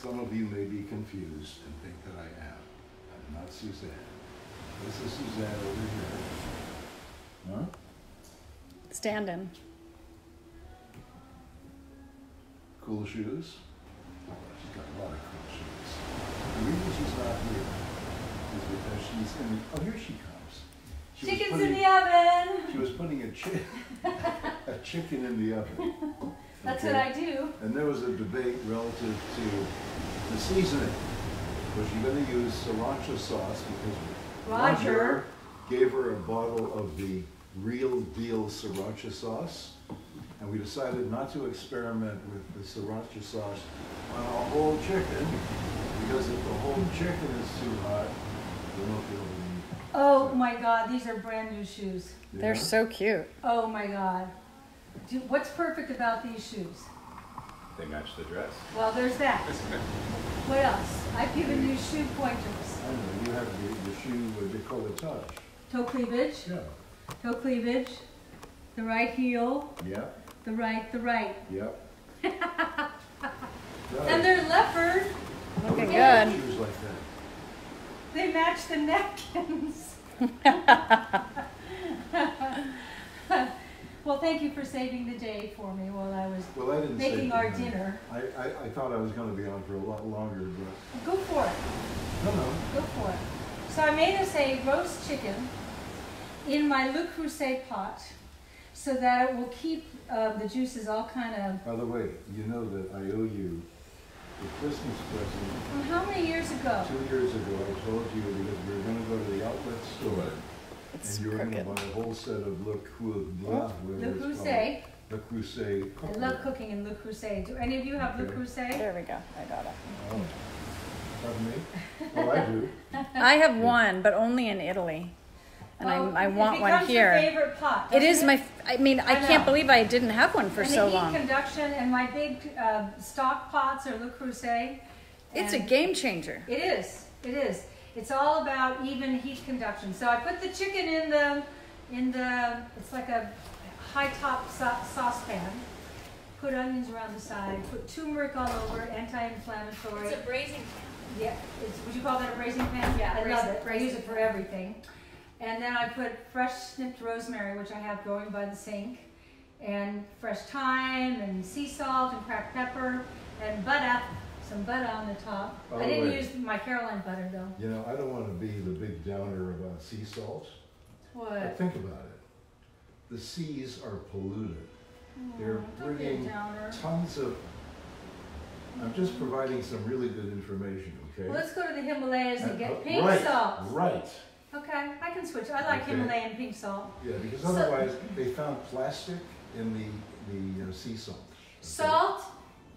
Some of you may be confused and think that I am. I'm not Suzanne. This is Suzanne over here. Huh? Standing. Cool shoes? Oh, she's got a lot of cool shoes. The reason she's not here is because she's in the... Oh, here she comes. Chicken's in the oven! She was putting a chicken in the oven. That's what I do. And there was a debate relative to the seasoning. Was she going to use sriracha sauce because Roger gave her a bottle of the real deal sriracha sauce, and we decided not to experiment with the sriracha sauce on a whole chicken, because if the whole chicken is too hot, we won't be able to eat. Oh my God, these are brand new shoes. Yeah. They're so cute. Oh my God. What's perfect about these shoes? They match the dress. Well, there's that. What else? I've given you shoe pointers. I don't know, you have the shoe, what they call the touch. Toe cleavage. Yeah. Toe cleavage. The right heel. Yep. The right. Yep. And they're leopard. Looking Yeah. good. Shoes like that. They match the napkins. Well, thank you for saving the day for me while I was making our dinner. I thought I was going to be on for a lot longer, but... Go for it. No. Go for it. So I made us a roast chicken in my Le Creuset pot so that it will keep the juices all kind of... By the way, you know that I owe you a Christmas present. From how many years ago? 2 years ago, I told you because we were going to go to the outlet store. It's And you were going to crooked. buy a whole set of Le Creuset. Le Creuset. I love cooking in Le Creuset. Do any of you have Le Okay. Creuset? There we go. I got it. Oh. Pardon me? Oh, I do. I have one, but only in Italy. And I want one here. It becomes your favorite pot. It is doesn't my, I mean, I can't know. believe I didn't have one for and so the heat long. conduction and my big stock pots are Le Creuset. It's a And game changer. It is. It is. It's all about even heat conduction. So I put the chicken in the it's like a high top saucepan. Put onions around the side. Put turmeric all over, anti-inflammatory. It's a braising pan. Yeah, would you call that a braising pan? Yeah, I love it. I braising use it for everything. And then I put fresh snipped rosemary, which I have growing by the sink, and fresh thyme and sea salt and cracked pepper and butter, some butter on the top. By I the didn't way, use my Caroline butter though. You know, I don't want to be the big downer about sea salt. But What? think about it. The seas are polluted. They're Don't be a bringing downer. tons of... I'm just providing some really good information, okay? Well, let's go to the Himalayas and get pink right, salt. Right. Okay, I can switch. I like Okay. Himalayan pink salt. Yeah, because So- otherwise they found plastic in the sea salt. okay? Salt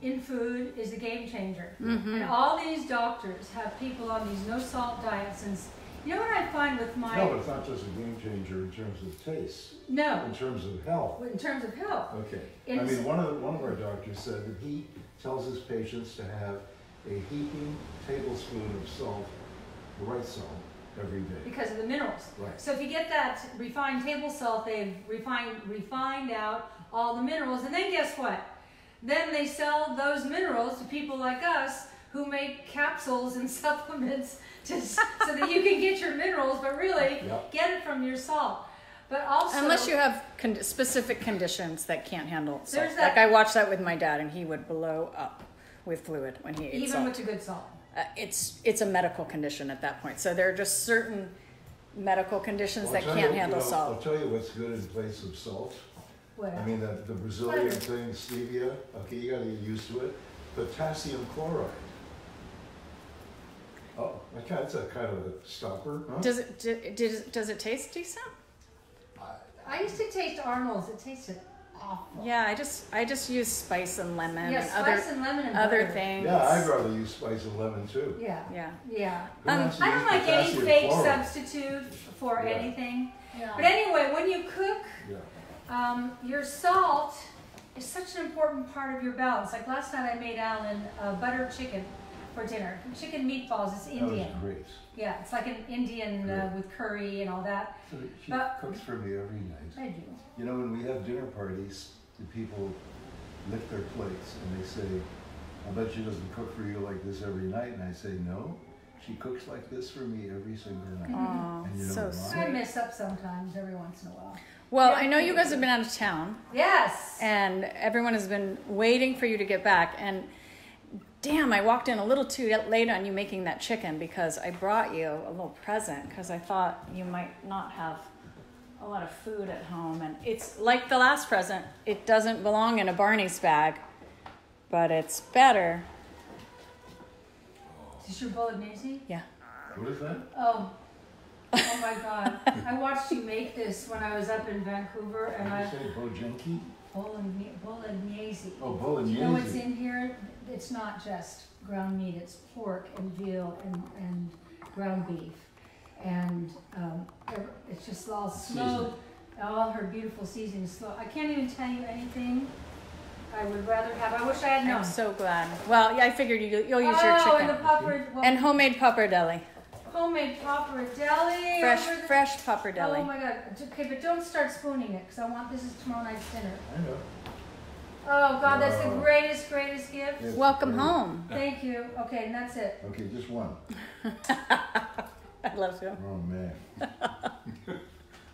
in food is a game changer. And all these doctors have people on these no salt diets. And you know what I find with my... No, but it's not just a game changer in terms of taste. No, In terms of health. in terms of health. Okay. In- I mean, one of our doctors said that he tells his patients to have a heaping tablespoon of salt, the right salt, every day. Because of the minerals. Right. So if you get that refined table salt, they've refined out all the minerals. And then guess what? Then they sell those minerals to people like us who make capsules and supplements so that you can get your minerals, but really Yep. get it from your salt. But also... Unless you have specific conditions that can't handle salt. There's that- Like I watched that with my dad, and he would blow up with fluid when he ate even salt. with the good salt. It's a medical condition at that point. So there are just certain medical conditions Well, that I'll tell can't you, handle I'll salt. tell you what's good in place of salt. What? I mean, the Brazilian Butter. thing, stevia, okay, you gotta get used to it. Potassium chloride. Oh, okay, that's a kind of a stopper, huh? Does it taste decent? I used to taste Arnold's. It tasted awful. Yeah, I just use spice and lemon Yeah, and spice and lemon and other butter. things. Yeah, I'd rather use spice and lemon too. Yeah. Yeah. Yeah. Who wants to I don't use like any potassium fake chloride? substitute for Yeah. anything. Yeah. But anyway, when you cook, Yeah. your salt is such an important part of your balance. Like last night I made Alan buttered chicken for dinner. Chicken meatballs, it's That was Indian. great. Yeah, it's like an Indian Great. with curry and all that. So she But- cooks for me every night. I do. You know, when we have dinner parties, the people lick their plates and they say, I bet she doesn't cook for you like this every night. And I say, no, she cooks like this for me every single night. Aw, And you know so why? I mess up sometimes, every once in a while. Well, I know you guys have been out of town, Yes. and everyone has been waiting for you to get back. And damn, I walked in a little too late on you making that chicken because I brought you a little present because I thought you might not have a lot of food at home. And it's like the last present. It doesn't belong in a Barney's bag, but it's better. Is this your bolognese? Yeah. What is that? Oh my God. I watched you make this when I was up in Vancouver, and Did you say bojenki? bolognese. Oh, bolognese. You know what's in here? It's not just ground meat, it's pork and veal and ground beef. And it's just all slow, all her beautiful seasoning is slow. I can't even tell you anything I would rather have. I wish I had known. I'm so glad. Well, yeah, I figured you'll use your Oh, chicken. and the pappardelle. And homemade pappardelle. Homemade pappardelle. Fresh pappardelle. Oh my God. Okay, but don't start spooning it, because this is tomorrow night's dinner. I know. Oh God, that's the Wow. greatest gift. Yes, Welcome very- home. Thank you. Okay, and that's it. Okay, just one. I love you. Oh, man.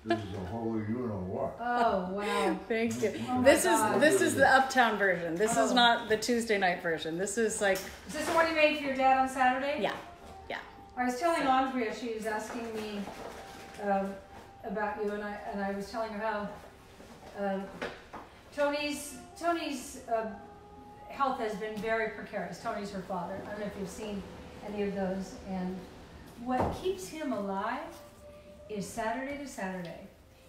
This is a whole, you know what? Oh wow. Thank you. Oh my This God. is the uptown version. This is Oh. not the Tuesday night version. This is like, Is this the one you made for your dad on Saturday? yeah. I was telling Andrea, she was asking me about you, and I was telling her how Tony's health has been very precarious. Tony's her father. I don't know if you've seen any of those. And what keeps him alive is Saturday to Saturday.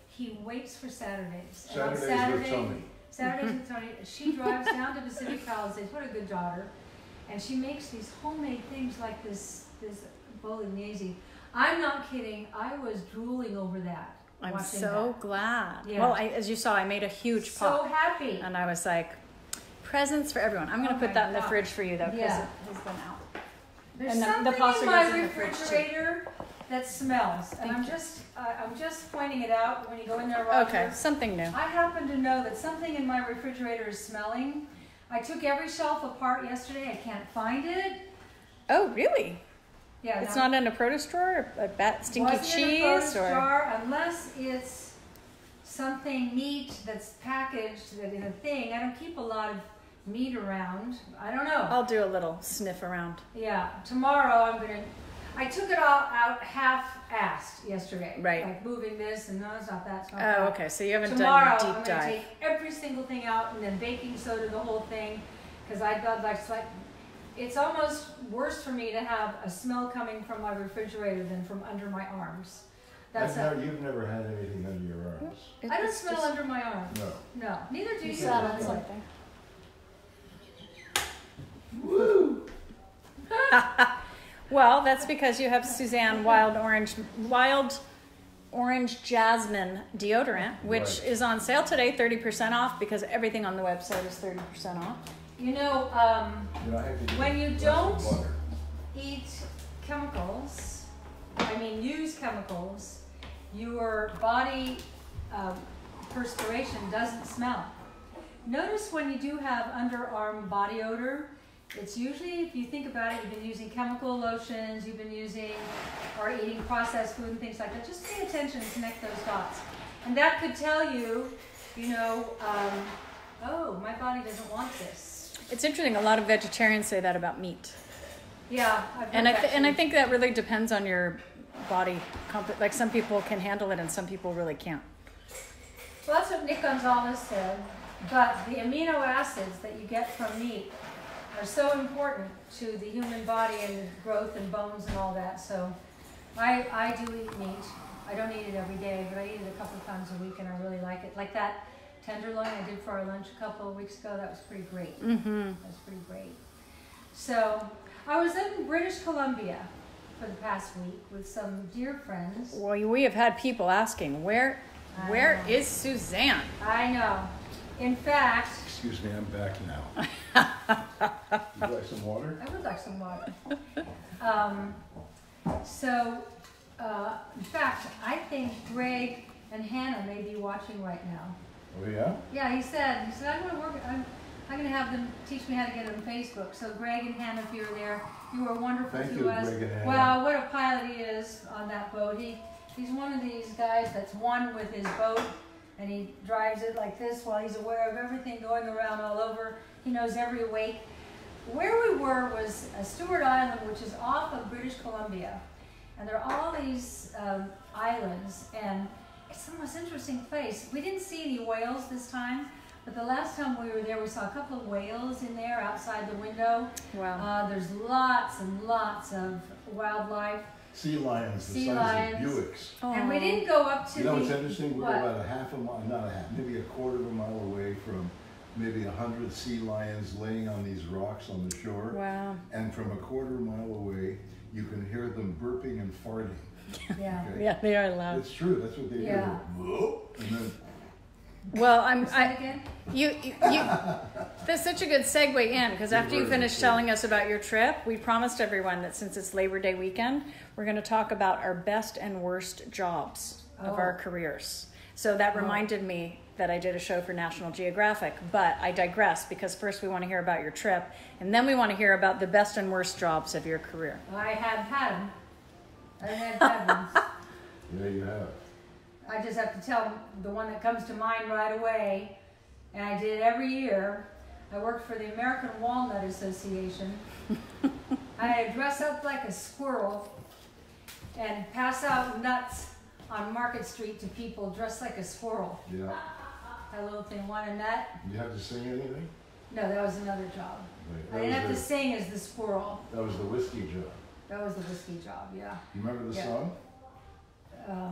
He waits for Saturdays. And on Saturdays with Tony. Saturdays with Tony. She drives down to Pacific Palisades. What a good daughter. And she makes these homemade things like this bolognese. I'm not kidding. I was drooling over that. I'm watching so glad. Yeah. Well, as you saw, I made a that. huge So pot. happy. And I was like, presents for everyone. I'm going to Oh put my that in the God. fridge for you, though, because Yeah. it has been out. There's and the something pasta in my goes in the fridge, too. refrigerator that smells, and I'm just pointing it out when you go in there, Roger. Okay, something new. I happen to know that something in my refrigerator is smelling. I took every shelf apart yesterday. I can't find it. Oh, really? Yeah, It's now- not in a produce drawer? A stinky wasn't in a cheese? produce Or jar, unless it's something meat that's packaged that in a thing. I don't keep a lot of meat around. I don't know. I'll do a little sniff around. Yeah, tomorrow I took it all out half-assed yesterday. Right. Like moving this and no, it's not that. It's not Oh, that. okay. So you haven't Tomorrow done a I'm deep gonna dive. take every single thing out and then baking soda the whole thing, because I got like it's almost worse for me to have a smell coming from my refrigerator than from under my arms. You've never had anything under your arms. I don't smell under my arms. No. No, neither do you. sat on something. Woo! Well, that's because you have Suzanne Wild Orange Jasmine deodorant, which Right. is on sale today, 30% off, because everything on the website is 30% off. You know, You know, I have to get when you lots don't of water. eat chemicals, use chemicals, your body perspiration doesn't smell. Notice when you do have underarm body odor, it's usually, if you think about it, you've been using chemical lotions, you've been using or eating processed food and things like that. Just pay attention and connect those dots. And that could tell you, oh, my body doesn't want this. It's interesting. A lot of vegetarians say that about meat. Yeah, I've heard And I that too. think that really depends on your body. Like some people can handle it and some people really can't. Well, that's what Nick Gonzalez said. But the amino acids that you get from meat are so important to the human body and growth and bones and all that. So I do eat meat. I don't eat it every day, but I eat it a couple of times a week, and I really like it. Like that tenderloin I did for our lunch a couple of weeks ago, that was pretty great. Mm-hmm. That was pretty great. So I was in British Columbia for the past week with some dear friends. Well, we have had people asking, where I know. is Suzanne? I know. In fact, Excuse me, I'm back now. Would you like some water? I would like some water. In fact, I think Greg and Hannah may be watching right now. Oh, yeah? Yeah, he said, I'm I'm going to have them teach me how to get on Facebook. So Greg and Hannah, if you're there, you were wonderful Thank to you, us. Greg and Hannah. Wow, what a pilot he is on that boat. He's one of these guys that's one with his boat, and he drives it like this while he's aware of everything going around all over. He knows every wake. Where we were was Stewart Island, which is off of British Columbia. And there are all these islands, and it's the most interesting place. We didn't see any whales this time, but the last time we were there, we saw a couple of whales in there outside the window. Wow. There's lots and lots of wildlife. Sea lions, the Sea size lions. of Buicks. And we didn't go up to You know what's interesting? We're what? about a half a mile, not a half, maybe a quarter of a mile away from maybe 100 sea lions laying on these rocks on the shore. Wow. And from a quarter mile away, you can hear them burping and farting. Yeah. Okay? Yeah, they are loud. It's true. That's what they Yeah. do. Whoa, and then Well, Say that again? you that's such a good segue in, because after you finish telling us about your trip, we promised everyone that since it's Labor Day weekend, we're going to talk about our best and worst jobs of our careers. So that reminded me that I did a show for National Geographic, but I digress, because first we want to hear about your trip, and then we want to hear about the best and worst jobs of your career. Well, I have had them. I have had them. yeah, you have. I just have to tell the one that comes to mind right away, and I did it every year. I worked for the American Walnut Association. I had to dress up like a squirrel and pass out nuts on Market Street to people dressed like a squirrel. Yeah. That little thing, want a nut? Did you have to sing anything? No, that was another job. Right. I didn't have to sing as the squirrel. That was the whiskey job. That was the whiskey job, yeah. You remember the Yeah. song?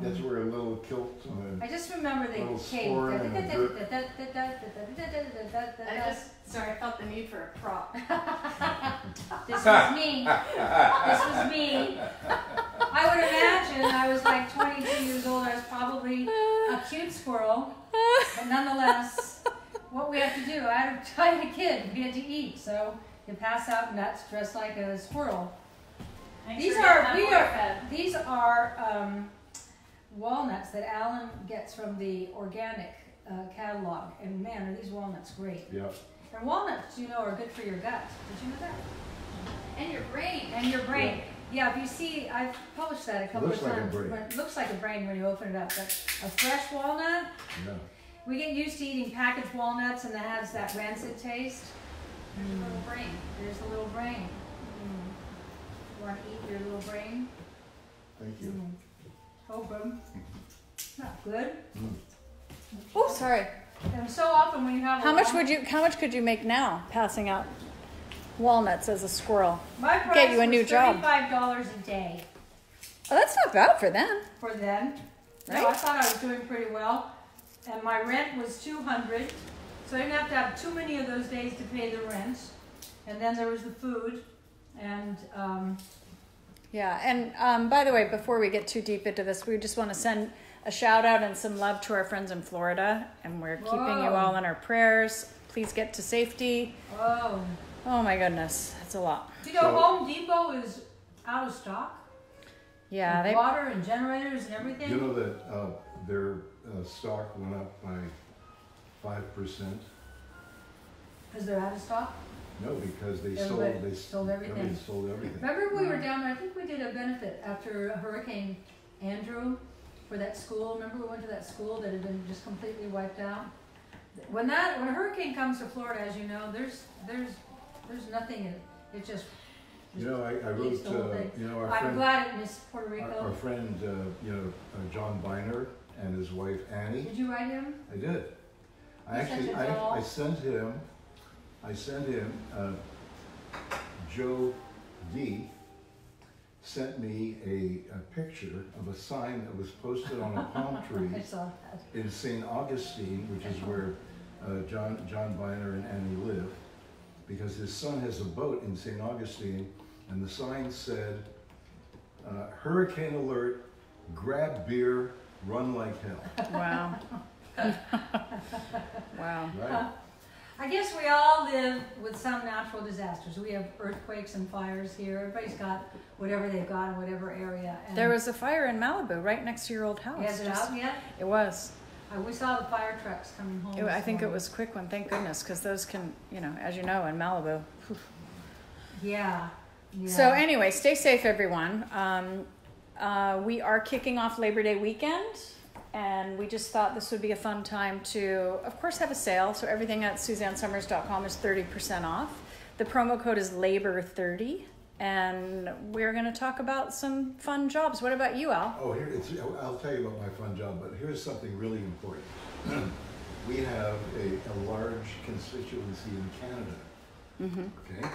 That's where a little kilt and I just remember the Little cake. score and a drip. Sorry, I felt the need for a prop. This was me. This was me. I would imagine I was like 22 years old. I was probably a cute squirrel. But nonetheless, what we have to do, I had a kid. We had to eat. So you pass out nuts dressed like a squirrel. These are walnuts that Alan gets from the organic catalog. And man, are these walnuts great. yeah. And walnuts, you know, are good for your gut. Did you know that? And your brain. And your brain. Yeah, if you see, I've published that a couple Looks of like a times. brain. But it looks like a brain when you open it up. But a fresh walnut, Yeah. we get used to eating packaged walnuts and that has that rancid taste. There's a little brain. There's a little brain. You want to eat your little brain? Thank you. Open. Not good. Oh, sorry. And so often when you have How much could you make now passing out walnuts as a squirrel? My price Get you a new was job. $35 a day Oh, that's not bad for them. for them. Right. No, I thought I was doing pretty well. And my rent was $200. So I didn't have to have too many of those days to pay the rent. And then there was the food. And Yeah, and by the way, before we get too deep into this, we just want to send a shout out and some love to our friends in Florida, and we're keeping you all in our prayers. Please get to safety. oh, Oh my goodness, that's a lot. you know, So- Home Depot is out of stock. Yeah, And they. water and generators and everything. You know that their stock went up by 5%? Because they're out of stock. No, because they Everybody sold sold everything. Sold everything. Remember we were down there, I think we did a benefit after Hurricane Andrew for that school. Remember we went to that school that had been just completely wiped out? When a hurricane comes to Florida, as you know, there's nothing in it. It just You know, I wrote, It's the whole thing. you know, our I'm friend, glad it missed Puerto Rico. our friend, John Biner and his wife Annie. Did you write him? I did. You're such a doll. I sent him, Joe D sent me a picture of a sign that was posted on a palm tree I saw that. in St. Augustine, which is where John Biner and Annie live, because his son has a boat in St. Augustine, and the sign said, "Hurricane alert, grab beer, run like hell." Wow. Wow. Right? I guess we all live with some natural disasters. We have earthquakes and fires here. Everybody's got whatever they've got in whatever area. And There was a fire in Malibu right next to your old house. Has it Just- out yet? It was. We saw the fire trucks coming home. I this think it morning. was a quick one, thank goodness, because those can, as you know, in Malibu. Yeah. Yeah. So anyway, stay safe, everyone. We are kicking off Labor Day weekend, and we just thought this would be a fun time to, of course, have a sale. So everything at SuzanneSummers.com is 30% off. The promo code is LABOR30, and we're going to talk about some fun jobs. What about you, Al? Oh, I'll tell you about my fun job, but here's something really important. We have a large constituency in Canada. Mm-hmm. Okay?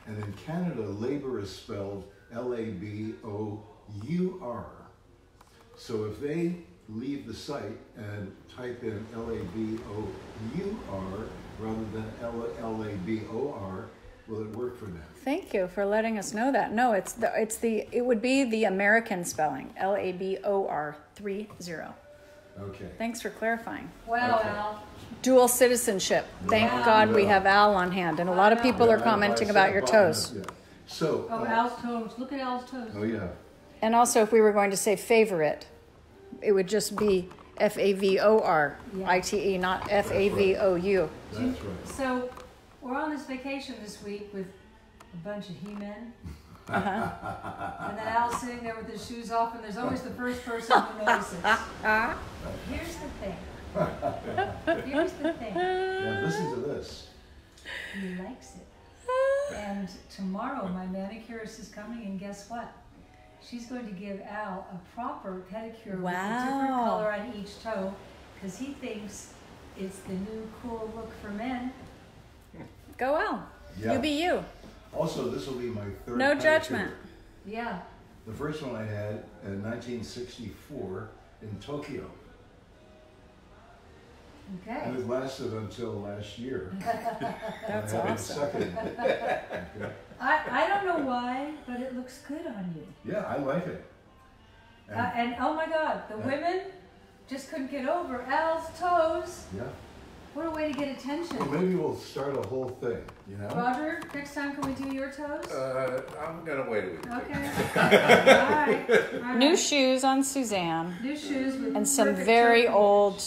And in Canada, labor is spelled Labour. So if they leave the site and type in Labour rather than Labor, will it work for them? Thank you for letting us know that. No, it would be the American spelling, LABOR 30. Okay. Thanks for clarifying. Wow, Okay. Al. Dual citizenship. Thank God we have Al on hand, and a lot of people are commenting about your toes. Yeah. So. Oh, Al's toes. Look at Al's toes. Oh yeah. And also, if we were going to say favorite, it would just be FAVORITE, not FAVOU. That's right. So we're on this vacation this week with a bunch of he-men. And then Al's sitting there with his shoes off, and there's always the first person who notices. Here's the thing. Here's the thing. Now listen to this. He likes it. And tomorrow my manicurist is coming, and guess what? She's going to give Al a proper pedicure with a different Wow. color on each toe, because he thinks it's the new cool look for men. Go Al. Yeah. You be you. Also, this will be my third. No pedicure. judgment. Yeah. The first one I had in 1964 in Tokyo. Okay. And it lasted until last year. That's I had a awesome. second. Okay. I don't know why, but it looks good on you. Yeah, I like it. And, And oh my God, the women just couldn't get over Al's toes. yeah. What a way to get attention. Well, maybe we'll start a whole thing, you know? Roger, next time can we do your toes? I'm gonna wait a week. Okay. All right. New shoes on Suzanne, New shoes with and some perfect very toe old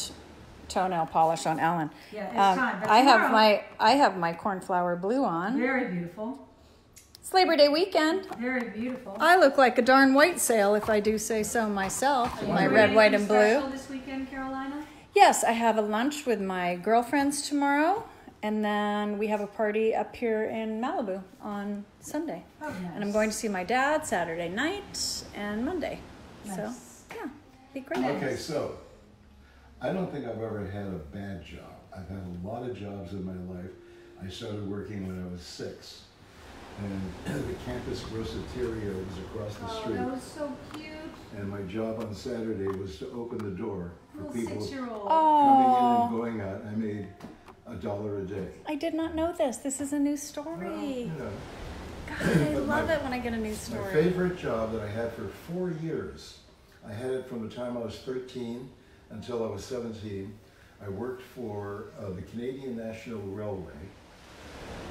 toenail polish on Ellen. Yeah, it's time. But I tomorrow- have my cornflower blue on. Very beautiful. It's Labor Day weekend. Very beautiful. I look like a darn white sail, if I do say so myself. Are you My doing red, white, anything and special blue. this weekend, Carolina? Yes, I have a lunch with my girlfriends tomorrow, and then we have a party up here in Malibu on Sunday. Oh, nice. And I'm going to see my dad Saturday night and Monday. So, Nice. yeah, be great. Okay, so I don't think I've ever had a bad job. I've had a lot of jobs in my life. I started working when I was 6. And the campus groceteria was across the Oh, street. that was so cute. And my job on Saturday was to open the door for Little people 6-year-old. coming in Oh, and going out. I made $1 a day. I did not know this. This is a new Well, story. you know, God, I But love my- it when I get a new my story. favorite job that I had for 4 years, I had it from the time I was 13 until I was 17. I worked for the Canadian National Railway.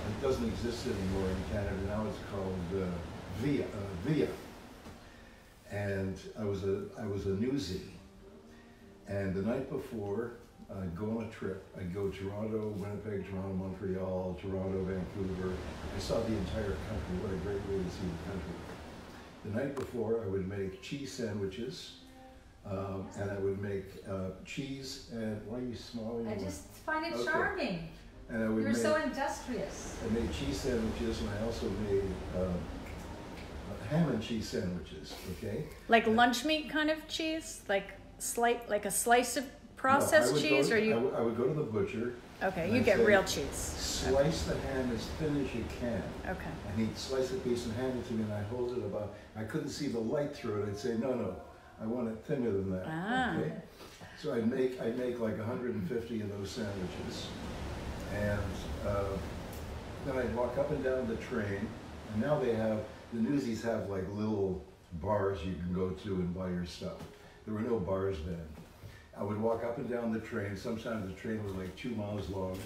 It doesn't exist anymore in Canada. Now it's called Via. And I was a newsie. And the night before, I'd go on a trip. I'd go Toronto, Winnipeg, Toronto, Montreal, Toronto, Vancouver. I saw the entire country. What a great way to see the country. The night before, I would make cheese sandwiches, and I would make cheese and, why are you smiling? I just find it Okay. charming. And I would You're make, so industrious. I made cheese sandwiches, and I also made ham and cheese sandwiches, okay? Like lunch meat kind of cheese? Like a slice of processed No, I would cheese? go, Or you? I would go to the butcher, Okay, and you I'd get say, real cheese. slice the ham as thin as you can. Okay. And he'd slice a piece and hand it to me, and I'd hold it about, I couldn't see the light through it. I'd say, no, I want it thinner than that. Ah. Okay? So I'd make like 150 of those sandwiches. And then I'd walk up and down the train, and now the newsies have like little bars you can go to and buy your stuff. There were no bars then. I would walk up and down the train. Sometimes the train was like 2 miles long.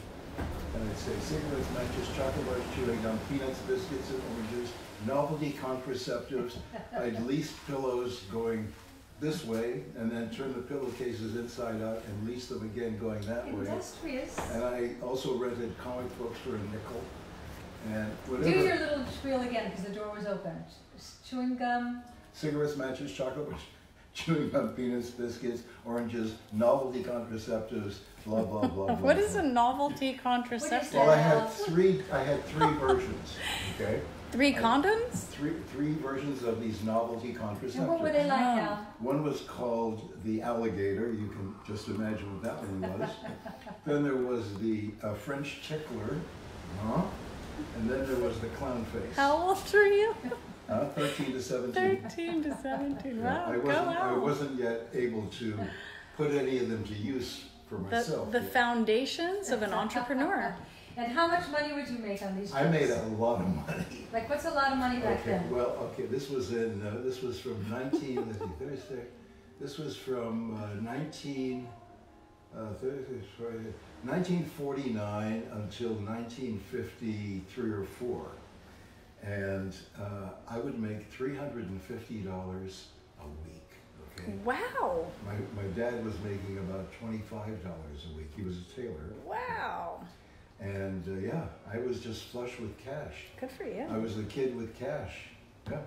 And I'd say cigarettes, matches, chocolate bars, chewing gum, peanuts, biscuits, and oranges, novelty contraceptives. I'd lease pillows going this way, and then turn the pillowcases inside out and lease them again going that way. Industrious. And I also rented comic books for a nickel. And Do whatever. your little spiel again because the door was open. Chewing gum. Cigarettes, matches, chocolate, chewing gum, peanuts, biscuits, oranges, novelty contraceptives, blah blah blah. blah What is blah. a novelty contraceptive? Well, I had three versions. Okay. 3 condoms? Three versions of these novelty contraceptives. And what were they like now? One was called the alligator. You can just imagine what that one was. Then there was the French tickler. And then there was the clown face. How old are you? 13 to 17. 13 to 17. Yeah, Wow, I wasn't yet able to put any of them to use for myself. The foundations of an entrepreneur. And how much money would you make on these trips? I made a lot of money. Like, what's a lot of money back then? Well, this was from 1949 until 1953 or 4. And I would make $350 a week, okay? Wow. My dad was making about $25 a week. He was a tailor. Wow. And yeah, I was just flush with cash. Good for you. I was the kid with cash. Yeah.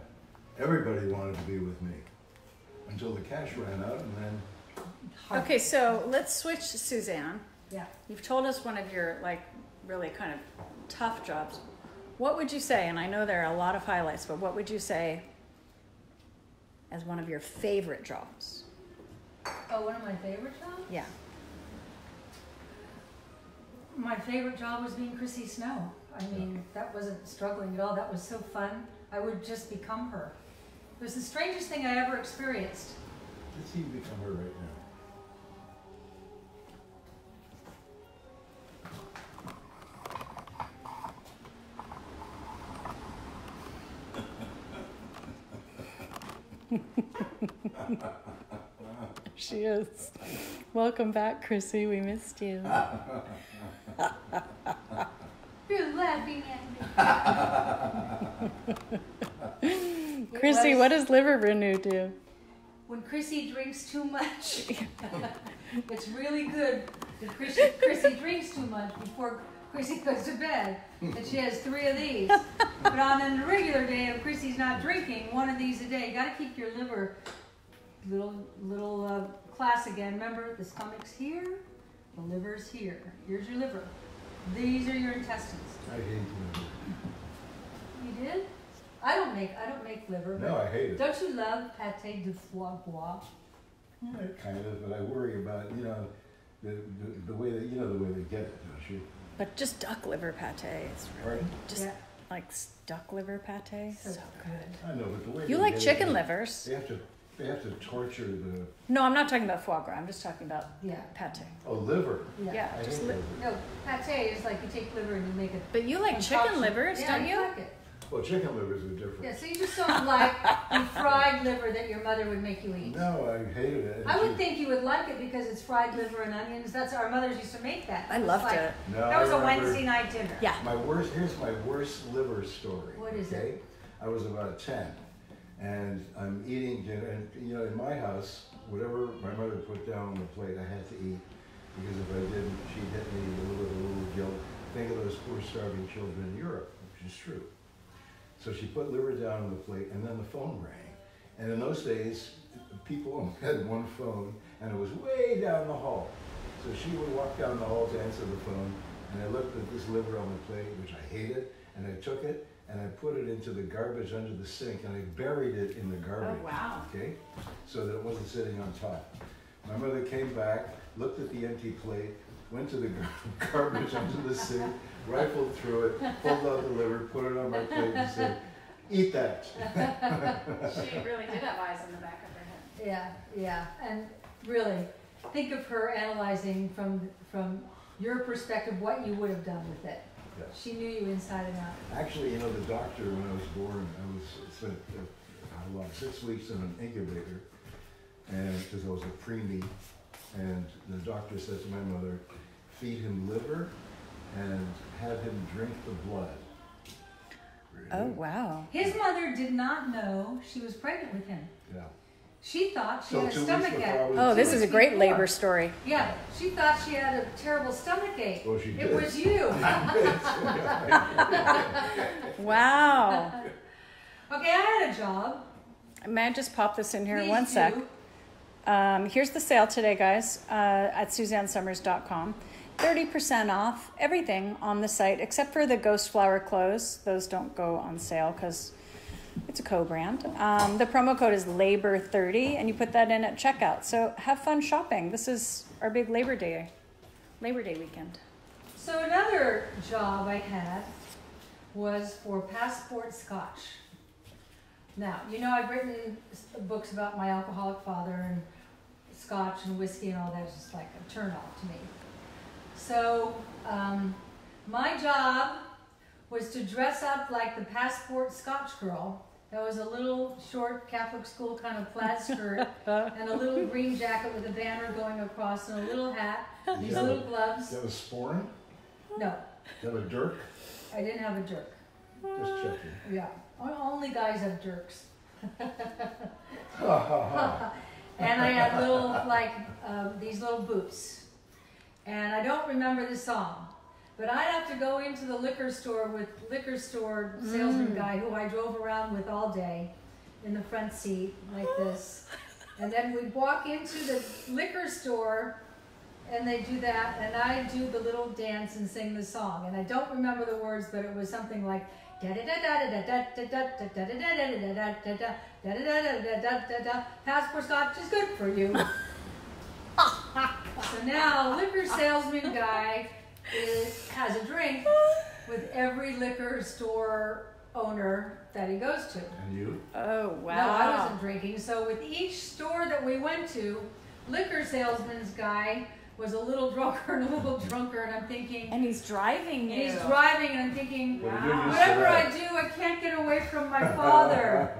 Everybody wanted to be with me until the cash ran out, and then. Okay, so let's switch to Suzanne. Yeah. You've told us one of your like really kind of tough jobs. What would you say, and I know there are a lot of highlights, but what would you say as one of your favorite jobs? Oh, one of my favorite jobs? Yeah. My favorite job was being Chrissy Snow. I mean, that wasn't struggling at all. That was so fun. I would just become her. It was the strangest thing I ever experienced. Let's see you become her right now. She is. Welcome back, Chrissy. We missed you. You're laughing at me. Chrissy, what does liver renew do? When Chrissy drinks too much, it's really good if Chrissy drinks too much before Chrissy goes to bed. And she has 3 of these. But on a regular day, if Chrissy's not drinking, 1 of these a day. You got to keep your liver little class again. Remember, the stomach's here, the liver's here. Here's your liver. These are your intestines. I hate liver. You did? I don't make liver. No, I hate it. Don't you love pâté de foie gras? Kind of, but I worry about the way that the way they get it, don't you? But just duck liver pate. It's really Pardon? just like duck liver pate. So good. I know, but the way You they like get chicken it, livers? They have to torture the No, I'm not talking about foie gras. I'm just talking about Yeah. pate. liver. Yeah, I just hate liver. No, pâté is like you take liver and you make it. But you like chicken concoction. livers, Yeah, don't you? like it. Well, chicken livers are different. Yeah, so you just don't like the fried liver that your mother would make you eat. No, I hated it. I would think you would like it because it's fried liver and onions. That's our mothers used to make that. I It was loved like- it. No, That was I a remember Wednesday night dinner. Yeah. Here's my worst liver story. What is okay? it? I was about 10, and I'm eating dinner, and in my house, whatever my mother put down on the plate, I had to eat, because if I didn't, she'd hit me with a little guilt. Think of those poor starving children in Europe, which is true. So she put liver down on the plate, and then the phone rang. And in those days, people only had one phone, and it was way down the hall. So she would walk down the hall to answer the phone, and I looked at this liver on the plate, which I hated, and I took it, and I put it into the garbage under the sink, and I buried it in the garbage. Oh, wow. Okay? So that it wasn't sitting on top. My mother came back, looked at the empty plate, went to the garbage under the sink, rifled through it, pulled out the liver, put it on my plate, and said, "Eat that." She really did have eyes in the back of her head. Yeah. And really, think of her analyzing from your perspective what you would have done with it. Yes. She knew you inside and out. Actually, the doctor, when I was born, I spent 6 weeks in an incubator, and because I was a preemie, and the doctor said to my mother, "Feed him liver and have him drink the blood." Really? Oh, wow. His mother did not know she was pregnant with him. Yeah. She thought she So had a 2 weeks stomach before I ache. was- Oh, this is a great Before. labor story. Yeah, she thought she had a terrible stomach ache. Well, she It did. was you. Wow. Okay, I had a job. May I just pop this in here Please one sec? do. Here's the sale today, guys, at SuzanneSummers.com. 30% off everything on the site except for the Ghost Flower clothes. Those don't go on sale because it's a co-brand. The promo code is LABOR30 and you put that in at checkout. So have fun shopping. This is our big Labor Day weekend. So another job I had was for Passport Scotch. Now, you know I've written books about my alcoholic father and Scotch and whiskey and all that. It's just like a turn off to me. So my job was to dress up like the Passport Scotch girl. That was a little short Catholic school kind of plaid skirt and a little green jacket with a banner going across and a little hat, these Yeah. little gloves. Do you have a sporran? No, Do you have a dirk? I didn't have a dirk. Just checking. Yeah, only guys have dirks. Ha ha ha. And I had little, like, these little boots. And I don't remember the song, but I'd have to go into the liquor store with liquor store salesman guy who I drove around with all day in the front seat like this. And then we'd walk into the liquor store and they do that, and I do the little dance and sing the song. And I don't remember the words, but it was something like Passport Scotch is good for you. So now, liquor salesman guy has a drink with every liquor store owner that he goes to. And you? Oh, wow. No, I wasn't drinking. So with each store that we went to, liquor salesman's guy was a little drunker and a little drunker, and I'm thinking, And he's driving you. he's driving, and I'm thinking, Well, you're used to whatever that. I do, I can't get away from my father.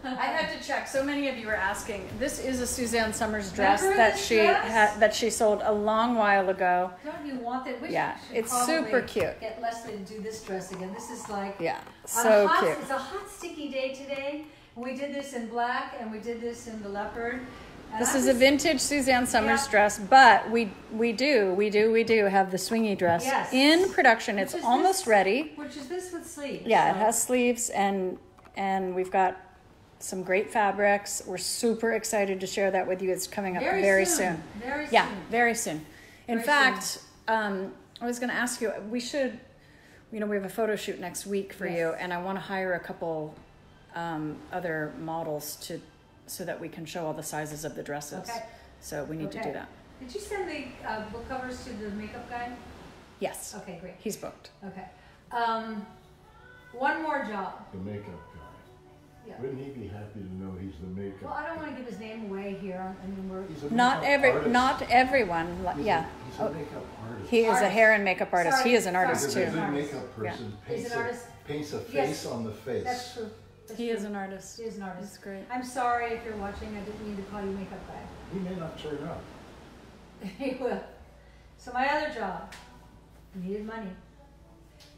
I had to check. So many of you were asking. This is a Suzanne Summers dress Remember that this she dress? that she sold a long while ago. Don't you want that? We Yeah, should it's probably super cute. Get Leslie to do this dress again. This is like Yeah, on so a hot, cute. It's a hot, sticky day today. We did this in black, and we did this in the leopard. And This I is a just- vintage Suzanne Summers Yeah. dress, but we do have the swingy dress Yes. in production. Which It's is almost this- ready. Which is this with sleeves. Yeah, it so- has sleeves and we've got some great fabrics. We're super excited to share that with you. It's coming up very soon. Very soon. Yeah, very soon. In Very fact, I was going to ask you, we should, we have a photo shoot next week for you, Yes. and I want to hire a couple other models so that we can show all the sizes of the dresses. Okay. So we need to do Okay. that. Did you send the book covers to the makeup guy? Yes, Okay, great. he's booked. Okay. One more job. The makeup guy. Yeah. Wouldn't he be happy to know he's the makeup? Well, I don't want to give his name away here. I mean, we're. He's a Not makeup artist. not everyone. He's Yeah, He's a makeup artist. he is a Artist. hair and makeup artist. Sorry, He is an sorry. artist Because too. a good Artist. makeup person He's paints an artist. paints a Yes. face on the face. That's true. That's He true. is an artist. He is an artist. He's great. I'm sorry if you're watching. I didn't mean to call you makeup guy. He may not turn up. He will. So my other job, needed money.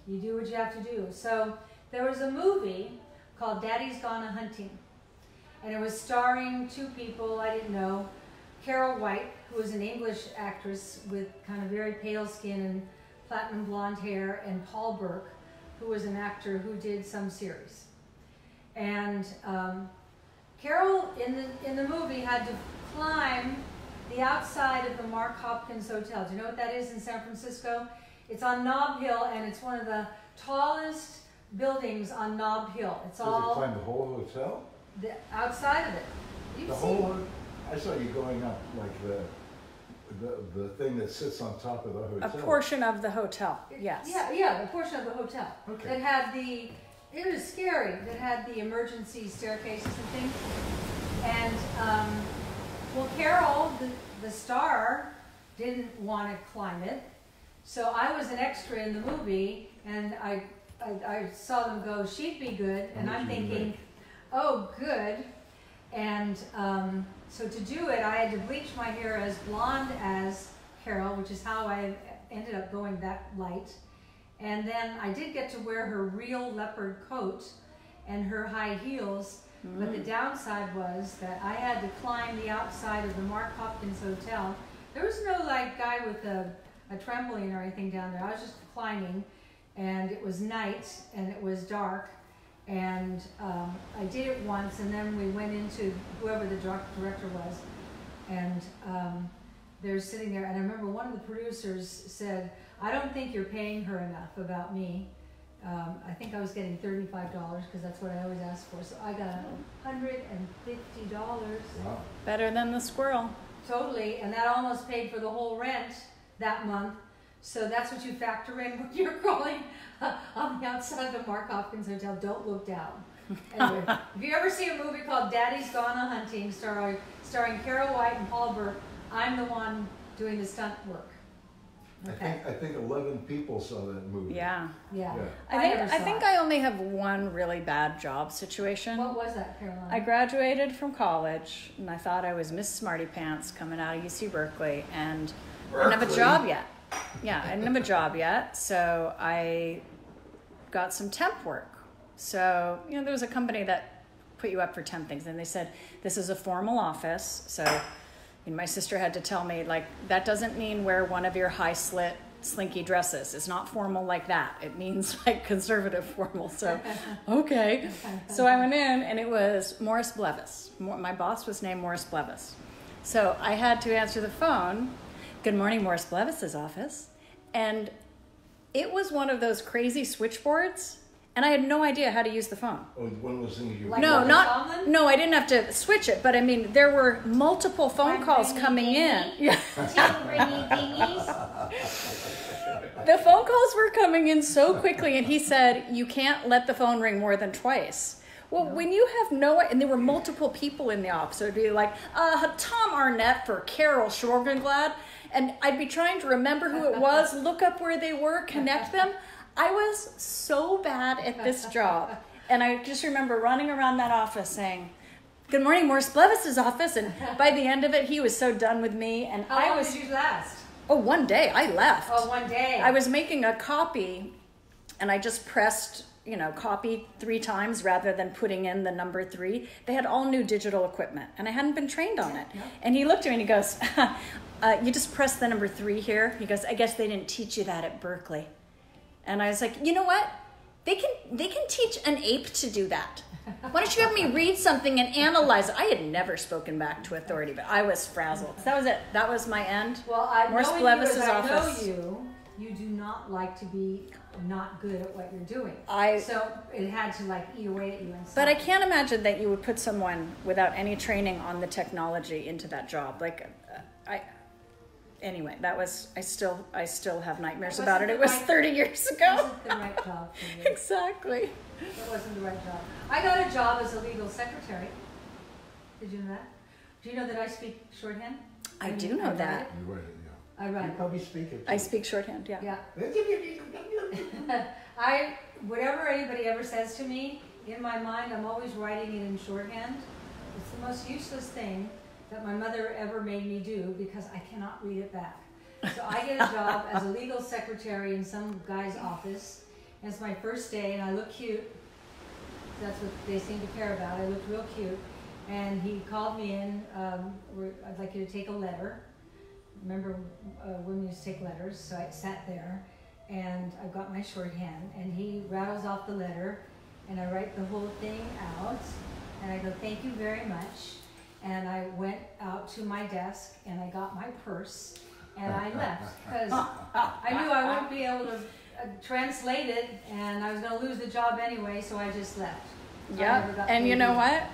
You do what you have to do. So there was a movie called Daddy's Gone A-Hunting. And it was starring two people I didn't know. Carol White, who was an English actress with kind of very pale skin and platinum blonde hair, and Paul Burke, who was an actor who did some series. And Carol in the movie had to climb the outside of the Mark Hopkins Hotel. Do you know what that is in San Francisco? It's on Nob Hill, and it's one of the tallest buildings on Nob Hill. It's Does he all climb the whole hotel? the outside of it. You've The seen whole. I saw you going up like the thing that sits on top of the A hotel. portion of the hotel. Yes. Yeah, the portion of the hotel Okay. that had it was scary, that had the emergency staircases and things. And, well, Carol, the star, didn't want to climb it. So I was an extra in the movie, and I saw them go, she'd be good. And How I'm much did you thinking, make? oh, good. And so to do it, I had to bleach my hair as blonde as Carol, which is how I ended up going that light. And then I did get to wear her real leopard coat and her high heels, But the downside was that I had to climb the outside of the Mark Hopkins Hotel. There was no like guy with a trampoline or anything down there. I was just climbing, and it was night and it was dark, and I did it once, and then we went into whoever the director was, and they're sitting there, and I remember one of the producers said, "I don't think you're paying her enough about me." I think I was getting $35 because that's what I always ask for. So I got $150. Wow. Better than the squirrel. Totally, and that almost paid for the whole rent that month. So that's what you factor in when you're crawling on the outside of the Mark Hopkins Hotel. Don't look down. Anyway, if you ever see a movie called Daddy's Gone A-Hunting, starring Carol White and Paul Burke, I'm the one doing the stunt work. Okay. I think 11 people saw that movie. Yeah. Yeah. I think I only have one really bad job situation. What was that, Caroline? I graduated from college, and I thought I was Miss Smarty Pants coming out of UC Berkeley, and I didn't have a job yet. Yeah, I didn't have a job yet, so I got some temp work. So, there was a company that put you up for temp things, and they said, this is a formal office, so my sister had to tell me, like, that doesn't mean wear one of your high slit slinky dresses. It's not formal like that. It means like conservative formal. So, okay. So I went in, and it was Morris Blevis. My boss was named Morris Blevis. So I had to answer the phone. Good morning, Morris Blevis's office. And it was one of those crazy switchboards, and I had no idea how to use the phone. Oh, one of those things you... Like No, Tomlin? I didn't have to switch it, but I mean, there were multiple phone calls coming in. Yeah. The phone calls were coming in so quickly, and he said, you can't let the phone ring more than twice. Well, when you have and there were multiple people in the office, so it'd be like, Tom Arnett for Carol Schorgenglad, and I'd be trying to remember who it was, look up where they were, connect them. I was so bad at this job, and I just remember running around that office saying, good morning, Morris Blevis's office, and by the end of it, he was so done with me, and How long did you last? Oh, one day, I left. Oh, one day. I was making a copy, and I just pressed, copy 3 times rather than putting in the number 3. They had all new digital equipment, and I hadn't been trained on it. Yeah. And he looked at me and he goes, you just press the number 3 here. He goes, I guess they didn't teach you that at Berkeley. And I was like, you know what? They can teach an ape to do that. Why don't you have me read something and analyze it? I had never spoken back to authority, but I was frazzled. That was it. That was my end. Well, Morris Blevis's office. I know you do not like to be not good at what you're doing. So it had to like eat away at you. But I can't imagine that you would put someone without any training on the technology into that job. Like, anyway, that was, I still have nightmares about it. It was 30 years ago. It wasn't the right job for you. Exactly. It wasn't the right job. I got a job as a legal secretary. Did you know that? Do you know that I speak shorthand? I do know that. You write it, yeah. I write You it. probably speak it. I speak shorthand, yeah. Yeah. Whatever anybody ever says to me, in my mind, I'm always writing it in shorthand. It's the most useless thing that my mother ever made me do because I cannot read it back. So I get a job as a legal secretary in some guy's office. And it's my first day, and I look cute. That's what they seem to care about. I looked real cute. And he called me in, I'd like you to take a letter. Remember, women used to take letters, so I sat there, and I've got my shorthand, and he rattles off the letter, and I write the whole thing out, and I go, thank you very much. And I went out to my desk, and I got my purse, and I left, because I knew I wouldn't be able to translate it, and I was going to lose the job anyway, so I just left. Yeah, and you know what?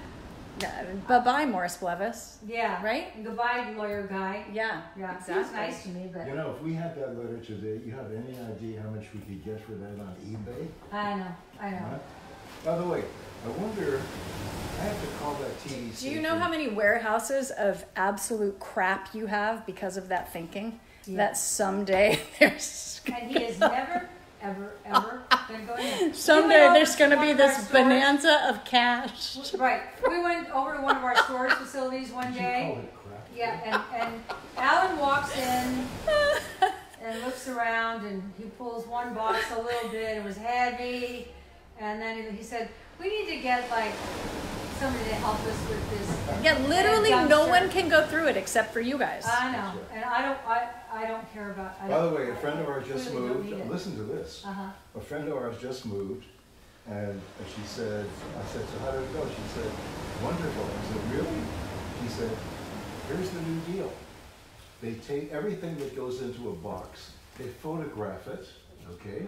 Bye-bye, Morris Blevis. Yeah. Right? And goodbye, lawyer guy. Yeah, Yeah, exactly. he was nice to me, but You know, if we had that letter today, you have any idea how much we could get for that on eBay? I know. Huh? By the way, I wonder, I have to call that TV Do you know how many warehouses of absolute crap you have because of that thinking? Yeah. That someday there's And he is never, ever going to go in. someday there's going to be one of our this stores. bonanza of cash. Right. We went over to one of our storage facilities one day. Call it crap. Yeah, and Alan walks in and looks around, and he pulls one box a little bit. It was heavy. And then he said, we need to get like somebody to help us with this. Yeah, literally no dumpster. one can go through it except for you guys. I know, and I don't care about. By the way, a friend of ours just really don't moved. need it. Listen to this. Uh-huh. A friend of ours just moved, and she said, I said, so how did it go? She said, wonderful. I said, really? She said, here's the new deal. They take everything that goes into a box, they photograph it, okay?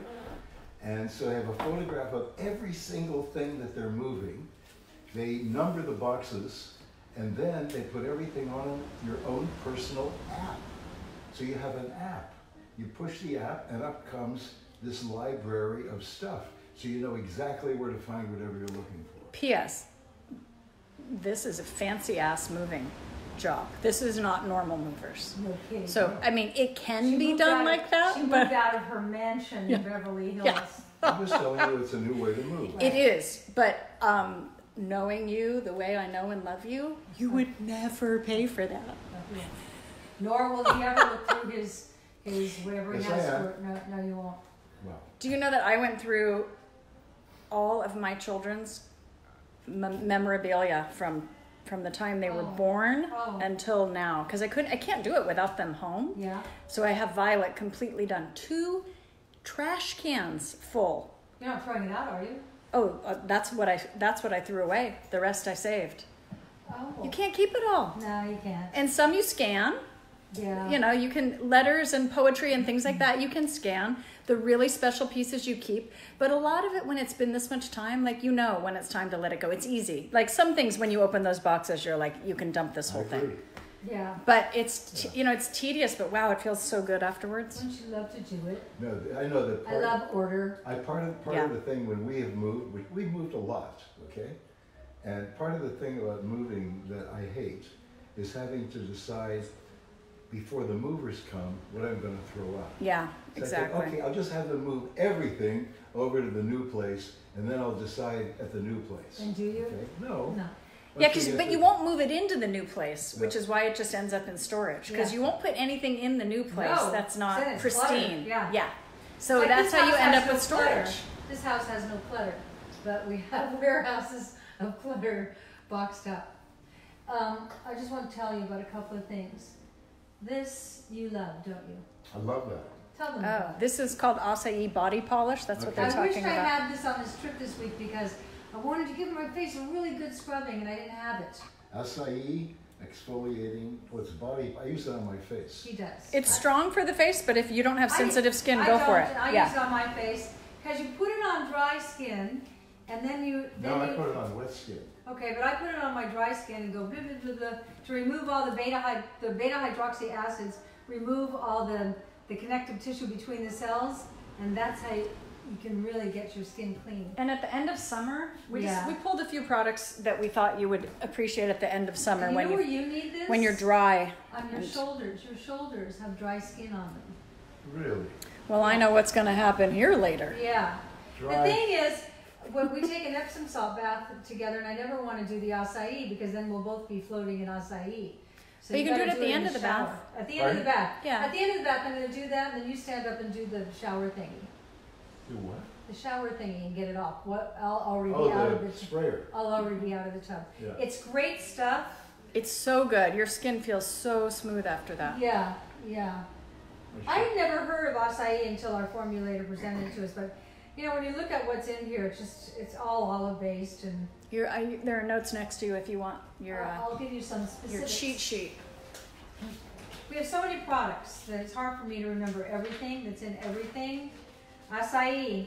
And so they have a photograph of every single thing that they're moving. They number the boxes, and then they put everything on your own personal app. So you have an app. You push the app, and up comes this library of stuff. So you know exactly where to find whatever you're looking for. P.S. This is a fancy ass moving job. This is not normal movers. No kidding. So, I mean, it can She be moved done out like of, that, She moved but out of her mansion in Beverly Hills. Yeah. I'm just telling you it's a new way to move. it is. But knowing you the way I know and love you, you would never pay for that. Nor will he ever look through his whatever he Yes, has I am. for. No, you won't. Wow. Do you know that I went through all of my children's memorabilia from the time they were born until now? Because I can't do it without them home. Yeah. So I have Violet completely done. 2 trash cans full. You're not throwing it out, are you? Oh, that's what I threw away. The rest I saved. Oh. You can't keep it all. No, you can't. And some you scan. Yeah. You know, you can, letters and poetry and things like that, you can scan. The really special pieces you keep. But a lot of it, when it's been this much time, like, you know when it's time to let it go. It's easy. Like, some things, when you open those boxes, you're like, you can dump this whole I agree. thing. Yeah. But it's, it's tedious, but wow, it feels so good afterwards. Don't you love to do it? No, I know that I love order. part of the thing when we have moved, we moved a lot, okay? And part of the thing about moving that I hate is having to decide before the movers come what I'm going to throw out. Yeah, So I think, exactly. okay, I'll just have them move everything over to the new place, and then I'll decide at the new place. And do you? Okay? No. No. Yeah, Once but get you the- won't move it into the new place, which Yeah. is why it just ends up in storage. Because Yeah. you won't put anything in the new place No, that's not then it's pristine. cluttered, yeah. So Like, that's this how you house end has up no with storage. clutter. This house has no clutter, but we have warehouses of clutter boxed up. I just want to tell you about a couple of things. This you love, don't you? I love that. Tell them Oh, about it. this is called acai body polish. That's what Okay. they're I wish talking I about. had this on this trip this week because I wanted to give my face a really good scrubbing and I didn't have it. Acai exfoliating, what's body, I use it on my face. She does. It's strong for the face, but if you don't have sensitive skin, I go don't, for it. I Yeah. use it on my face because you put it on dry skin and then you. No, I put it on wet skin. Okay, but I put it on my dry skin and go blah, blah, blah, blah, to remove all the beta hydroxy acids, remove all the connective tissue between the cells, and that's how you can really get your skin clean. And at the end of summer, we Yeah. pulled a few products that we thought you would appreciate at the end of summer And you when know where you need this? when you're dry. On your and- shoulders. Your shoulders have dry skin on them. Really? Well, I know what's going to happen here later. Yeah. Dry. The thing is, when we take an Epsom salt bath together, and I never want to do the acai because then we'll both be floating in acai. So But you can do gotta it at the end in of the shower. bath. At the end of the bath. Yeah. At the end of the bath, I'm going to do that, and then you stand up and do the shower thingy. Do what? The shower thingy and get it off. What? I'll already be Oh, out of the the sprayer. I'll already be out of the tub. Yeah. It's great stuff. It's so good. Your skin feels so smooth after that. Yeah, yeah. I had never heard of acai until our formulator presented it to us, but you know, when you look at what's in here, it's all olive based, and There are notes next to you if you want your I'll give you some specifics. your cheat sheet. We have so many products that it's hard for me to remember everything that's in everything. Acai,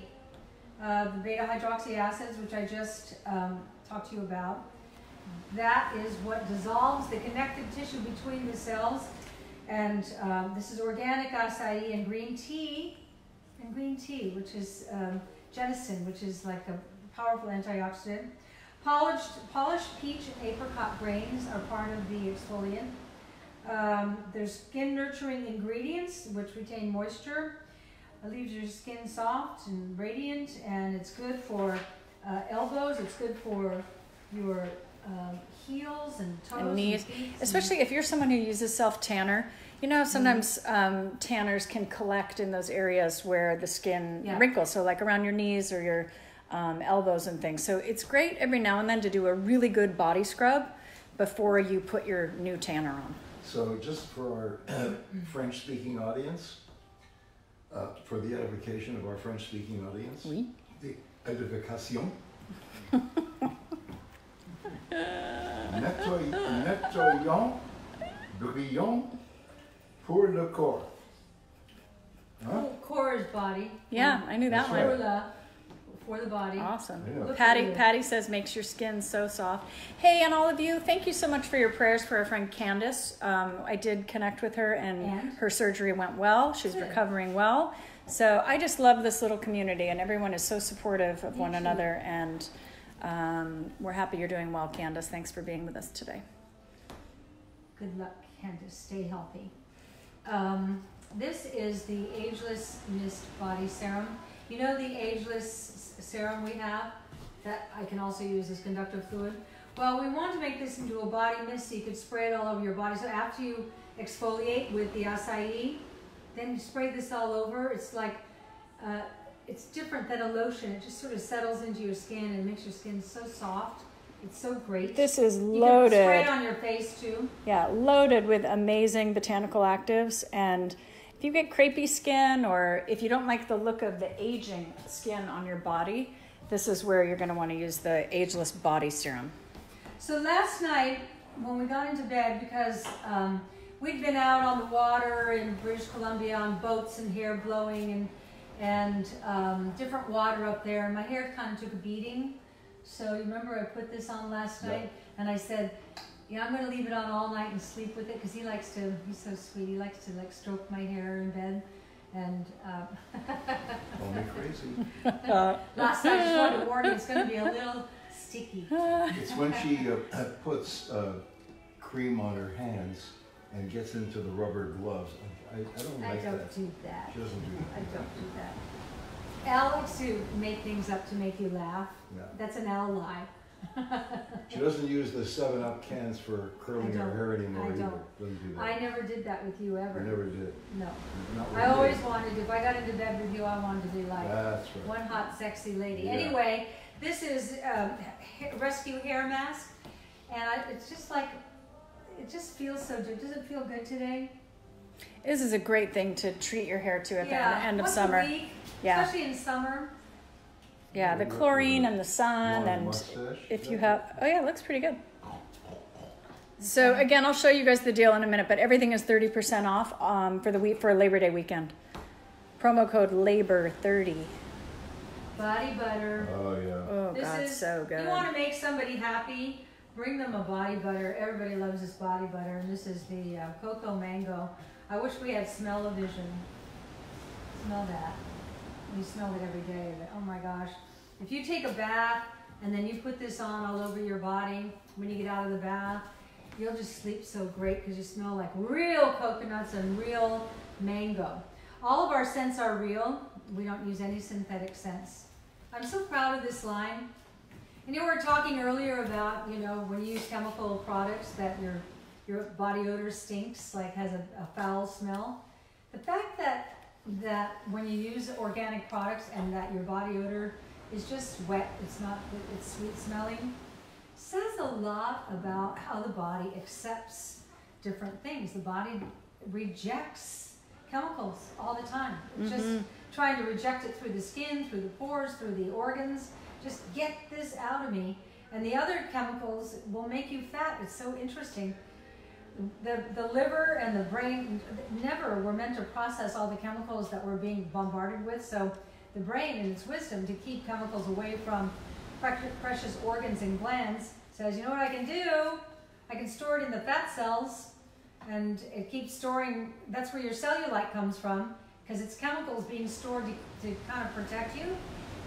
the beta hydroxy acids, which I just talked to you about. That is what dissolves the connective tissue between the cells. And this is organic acai and green tea, which is genicin, which is like a powerful antioxidant. Polished peach and apricot grains are part of the exfoliant. There's skin nurturing ingredients which retain moisture. It leaves your skin soft and radiant, and it's good for elbows. It's good for your heels and toes And knees, feet especially if you're someone who uses self tanner. You know, sometimes tanners can collect in those areas where the skin Yeah. wrinkles. So, like around your knees or your elbows and things. So it's great every now and then to do a really good body scrub before you put your new tanner on. So just for our French-speaking audience, for the edification of our French-speaking audience, Oui. the edification, nettoyons, brillons pour le corps. Huh? Core is body. Yeah, I knew that That's one. right. For the body. Awesome. Yeah. Look Patty at you. Patty says makes your skin so soft. Hey, and all of you, thank you so much for your prayers for our friend Candace. I did connect with her, and her surgery went well. She's Good. recovering well. So I just love this little community, and everyone is so supportive of one another. And we're happy you're doing well, Candace. Thanks for being with us today. Good luck, Candace. Stay healthy. This is the Ageless Mist Body Serum. You know the Ageless serum we have that I can also use as conductive fluid? Well, we want to make this into a body mist so you could spray it all over your body. So after you exfoliate with the acai, then you spray this all over. It's like, it's different than a lotion. It just sort of settles into your skin and makes your skin so soft. It's so great. This is You can loaded. spray it on your face too. Yeah, loaded with amazing botanical actives. And if you get crepey skin, or if you don't like the look of the aging skin on your body, this is where you're going to want to use the Ageless Body Serum. So last night when we got into bed, because we'd been out on the water in British Columbia on boats and hair blowing and different water up there, and my hair kind of took a beating. So you remember I put this on last night, and I said, yeah, I'm going to leave it on all night and sleep with it, because he likes to, he's so sweet, he likes to like stroke my hair in bed. And Call me crazy. last night I just wanted to warn you, it's going to be a little sticky. It's when she puts cream on her hands and gets into the rubber gloves. I don't I like don't that. do that. She doesn't do I that. don't do that. Al likes to make things up to make you laugh. Yeah. That's an Al lie. She doesn't use the 7-Up cans for curling her don't. hair anymore I either. don't. Doesn't do that. I never did that with you ever. You never did. No. Not with I me. always wanted, if I got into bed with you, I wanted to be like That's right. one hot, sexy lady. Yeah. Anyway, this is Rescue Hair Mask. And it's just like, it just feels so good. Does it feel good today? This is a great thing to treat your hair to at the end of once summer. a week, Yeah. especially in summer. Yeah, the chlorine and the sun, Long and mustache, if is you that have, oh yeah, it looks pretty good. So again, I'll show you guys the deal in a minute, but everything is 30% off for the week for Labor Day weekend. Promo code LABOR30. Body butter. Oh yeah. Oh This God, is, so good. You want to make somebody happy, bring them a body butter. Everybody loves this body butter, and this is the cocoa mango. I wish we had smell-o-vision. Smell that. We smell it every day, but oh my gosh. If you take a bath and then you put this on all over your body when you get out of the bath, you'll just sleep so great because you smell like real coconuts and real mango. All of our scents are real. We don't use any synthetic scents. I'm so proud of this line. And you know, we were talking earlier about, you know, when you use chemical products that your body odor stinks, like has a foul smell. The fact that when you use organic products and that your body odor is just wet, it's sweet smelling, says a lot about how the body accepts different things. The body rejects chemicals all the time. It's just trying to reject it through the skin, through the pores, through the organs. Just get this out of me. And the other chemicals will make you fat. It's so interesting. The liver and the brain never were meant to process all the chemicals that we're being bombarded with. So the brain, in its wisdom to keep chemicals away from precious organs and glands, says, you know what I can do? I can store it in the fat cells, and it keeps storing. That's where your cellulite comes from, because it's chemicals being stored to kind of protect you.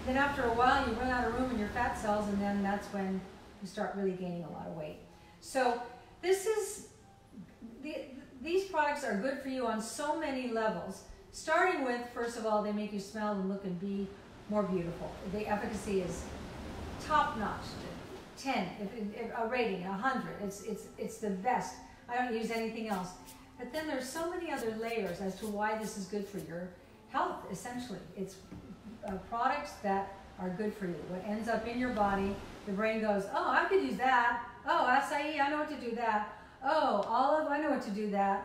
Then after a while, you run out of room in your fat cells, and then that's when you start really gaining a lot of weight. So these products are good for you on so many levels. Starting with, first of all, they make you smell and look and be more beautiful. The efficacy is top notch. 10, if a rating, 100. It's the best. I don't use anything else. But then there's so many other layers as to why this is good for your health. Essentially, it's products that are good for you. What ends up in your body, the brain goes, oh, I could use that. Oh, acai, I know what to do that. Oh, olive, I know what to do that.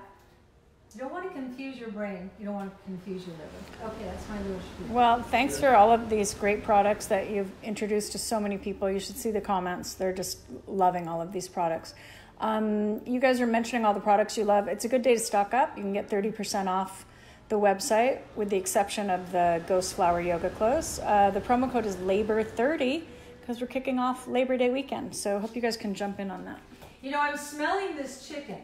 You don't want to confuse your brain. You don't want to confuse your liver. Okay, that's my little spiel. Well, thanks for all of these great products that you've introduced to so many people. You should see the comments. They're just loving all of these products. You guys are mentioning all the products you love. It's a good day to stock up. You can get 30% off the website with the exception of the Ghost Flower Yoga clothes. The promo code is LABOR30 because we're kicking off Labor Day weekend. So I hope you guys can jump in on that. You know, I'm smelling this chicken,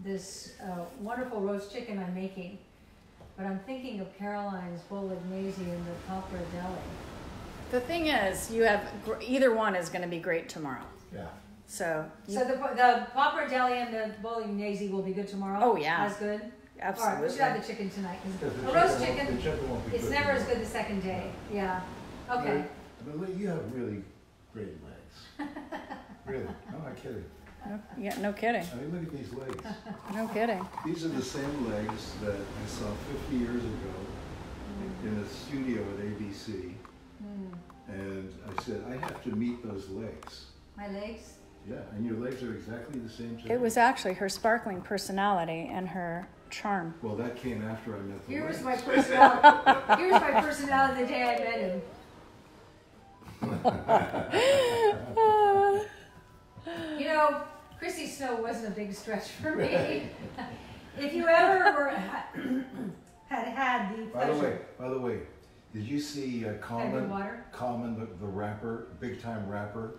this wonderful roast chicken I'm making, but I'm thinking of Caroline's bolognese in the Poplar Deli. The thing is, you have either one is going to be great tomorrow. Yeah. So the Poplar Deli and the bolognese will be good tomorrow? Oh, yeah. That's good? Absolutely. All right, we should have the chicken tonight. Because A the roast chicken chicken, won't- the chicken won't be it's good never as tomorrow. good the second day. Yeah. Okay. But you have really great legs. Really. I'm not kidding. No kidding. I mean, look at these legs. No kidding. These are the same legs that I saw 50 years ago in a studio at ABC. And I said, I have to meet those legs. My legs? Yeah, and your legs are exactly the same today. It was actually her sparkling personality and her charm. Well, that came after I met the Here was legs. my personality. Here was my personality the day I met him. You know, Chrissy Snow wasn't a big stretch for me. If you ever had the pleasure. By the way, did you see Common, water? Common, the rapper, big time rapper,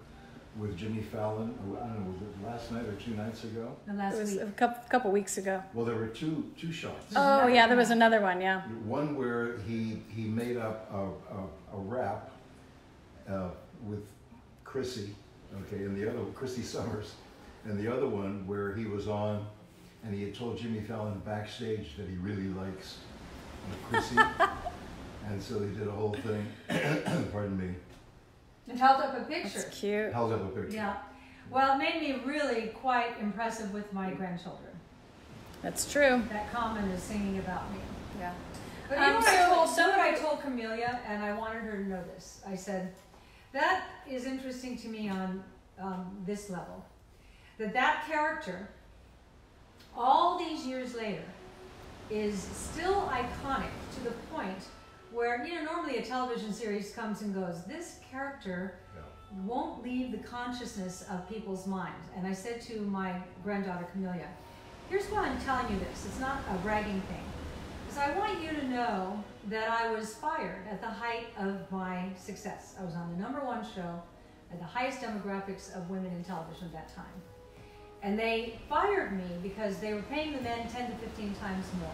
with Jimmy Fallon? I don't know, was it last night or 2 nights ago? The last It was week. a couple weeks ago. Well, there were two shots. Oh, yeah, there was another one, yeah. One where he made up a rap with Chrissy, okay, and the other, Chrissy Summers, and the other one where he was on and he had told Jimmy Fallon backstage that he really likes Chrissy. And so they did a whole thing, pardon me, And held up a picture. That's cute. held up a picture. Yeah. Well, it made me really quite impressive with my grandchildren. That's true. That Common is singing about me. Yeah. But you know what I told Camellia, and I wanted her to know this. I said, that is interesting to me on this level. That character, all these years later, is still iconic to the point where, you know, normally a television series comes and goes. This character won't leave the consciousness of people's minds. And I said to my granddaughter, Camellia, here's why I'm telling you this. It's not a bragging thing. Because I want you to know that I was fired at the height of my success. I was on the #1 show at the highest demographics of women in television at that time. And they fired me because they were paying the men 10 to 15 times more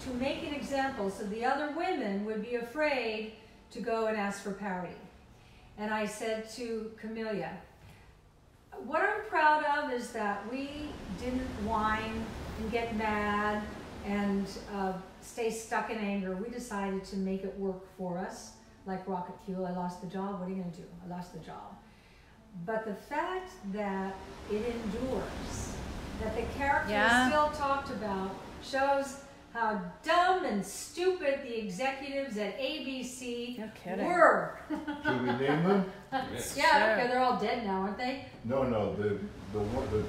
to make an example so the other women would be afraid to go and ask for parity. And I said to Camellia, what I'm proud of is that we didn't whine and get mad and stay stuck in anger. We decided to make it work for us, like rocket fuel. I lost the job. What are you going to do? I lost the job. But the fact that it endures, that the character is still talked about, shows how dumb and stupid the executives at ABC were. Should we name them? Yeah, okay, they're all dead now, aren't they? No, the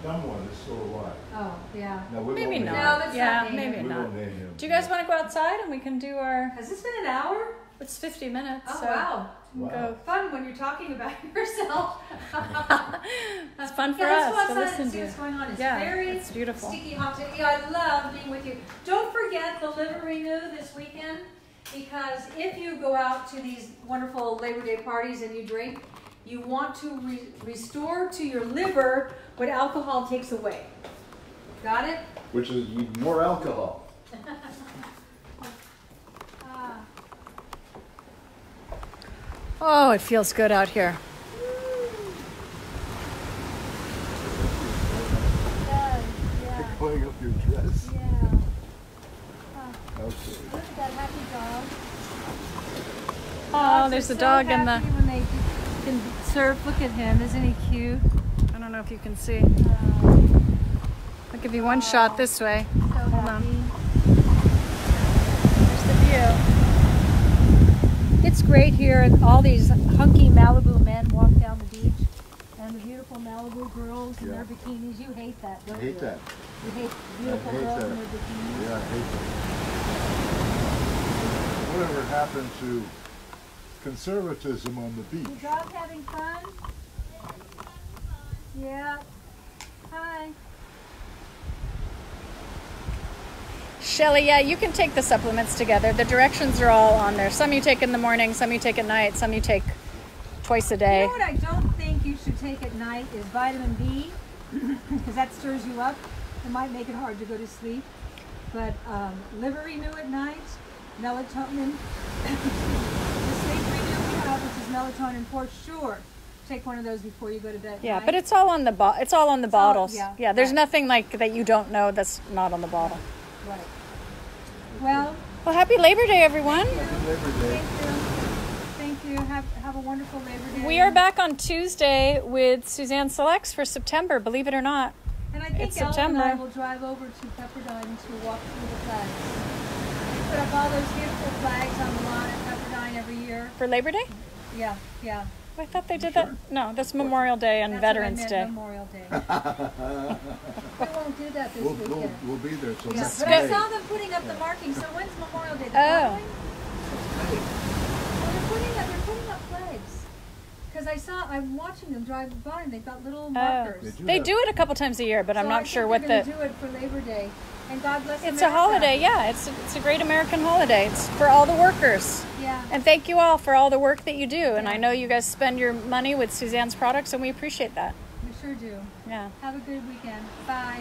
dumb one is still alive. Oh, yeah. No, we Maybe won't not. name No, him. that's Yeah, not maybe We not. won't name him. Do you guys want to go outside and we can do our... Has this been an hour? It's 50 minutes. Oh, so wow. we can go. Fun when you're talking about yourself. It's fun for Yeah, us let's to go outside listen and see to. what's going on. It's Yeah, very it's beautiful. sticky hot. Yeah, I love being with you. Don't forget the Liver Renew this weekend, because if you go out to these wonderful Labor Day parties and you drink, you want to restore to your liver what alcohol takes away. Got it? Which is more alcohol. Oh, it feels good out here. Pulling up your dress. Yeah. Okay. Look at that happy dog. Oh, there's the dog in the... When they can surf, look at him. Isn't he cute? I don't know if you can see. I'll give you one shot this way. So Hold on. happy. There's the view. It's great here. All these hunky Malibu men walk down the beach, and the beautiful Malibu girls in their bikinis. You hate that, I don't you? hate that. You hate beautiful hate girls that. in their bikinis. Yeah, I hate that. Whatever happened to conservatism on the You beach? dogs having fun? Yeah. Hi. Shelly, yeah, you can take the supplements together. The directions are all on there. Some you take in the morning, some you take at night, some you take twice a You day. know what I don't think you should take at night is vitamin B, because that stirs you up. It might make it hard to go to sleep. But liver renew at night, melatonin, the sleep renew we have, which is melatonin for sure. Take one of those before you go to bed. Yeah, at but night. it's all on the bottles. yeah, There's right. nothing like that you don't know that's not on the bottle. Right. Well, Well, happy Labor Day, everyone. Happy Labor Day. thank you. Have a wonderful Labor Day. We are back on Tuesday with Suzanne Selects for September, believe it or not. And I think It's Ellen and I September. will drive over to Pepperdine to walk through the flags. They put up all those beautiful flags on the lawn at Pepperdine every year. For Labor Day? Yeah, yeah. I thought they did that. No, that's Memorial Day and That's Veterans what I meant, Day. Memorial Day. We won't do that this weekend. We'll be there till Yeah, next but I May. saw them putting up the markings. So when's Memorial Day? The Oh. following? Well, they're putting up flags. Because I'm watching them drive by and they've got little markers. They do it a couple times a year, but I'm So not sure what they're the. gonna do it for Labor Day. And God bless It's America. a holiday, yeah. It's a great American holiday. It's for all the workers. Yeah. And thank you all for all the work that you do. And I know you guys spend your money with Suzanne's products, and we appreciate that. We sure do. Yeah. Have a good weekend. Bye.